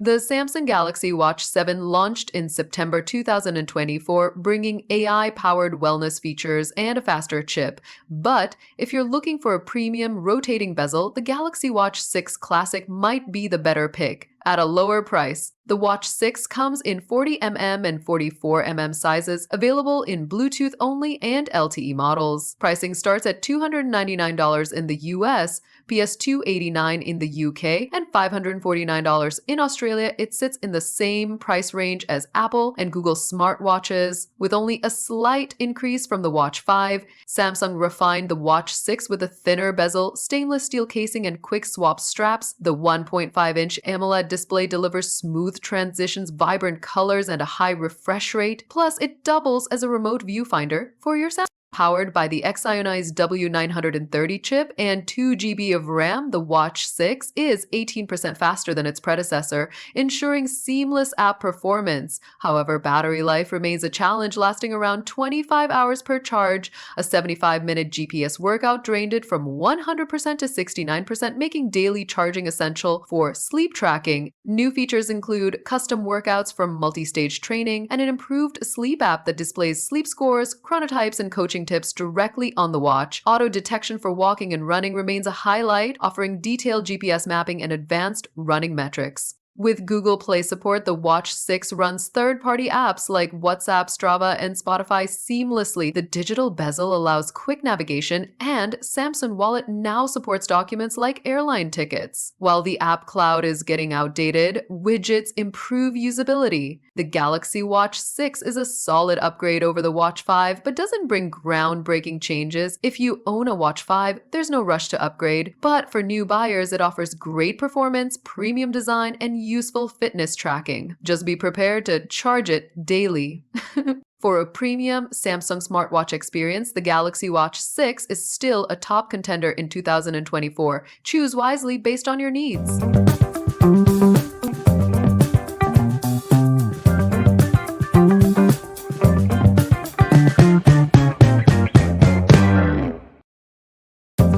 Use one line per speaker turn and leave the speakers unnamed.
The Samsung Galaxy Watch 7 launched in September 2024, bringing AI-powered wellness features and a faster chip. But if you're looking for a premium rotating bezel, the Galaxy Watch 6 Classic might be the better pick at a lower price. The Watch 6 comes in 40mm and 44mm sizes, available in Bluetooth-only and LTE models. Pricing starts at $299 in the US, PS $289 in the UK, and $549 in Australia. It sits in the same price range as Apple and Google smartwatches. With only a slight increase from the Watch 5, Samsung refined the Watch 6 with a thinner bezel, stainless steel casing, and quick swap straps. The 1.5-inch AMOLED display delivers smooth transitions, vibrant colors, and a high refresh rate. Plus, it doubles as a remote viewfinder for your Samsung. Powered by the Exyonized W930 chip and 2 GB of RAM, the Watch 6 is 18% faster than its predecessor, ensuring seamless app performance. However, battery life remains a challenge, lasting around 25 hours per charge. A 75-minute GPS workout drained it from 100% to 69%, making daily charging essential for sleep tracking. New features include custom workouts for multi-stage training and an improved sleep app that displays sleep scores, chronotypes, and coaching tips directly on the watch. Auto detection for walking and running remains a highlight, offering detailed GPS mapping and advanced running metrics. With Google Play support, the Watch 6 runs third-party apps like WhatsApp, Strava, and Spotify seamlessly. The digital bezel allows quick navigation, and Samsung Wallet now supports documents like airline tickets. While the app cloud is getting outdated, widgets improve usability. The Galaxy Watch 6 is a solid upgrade over the Watch 5, but doesn't bring groundbreaking changes. If you own a Watch 5, there's no rush to upgrade, but for new buyers, it offers great performance, premium design, and useful fitness tracking. Just be prepared to charge it daily. For a premium Samsung smartwatch experience, the Galaxy Watch 6 is still a top contender in 2024. Choose wisely based on your needs.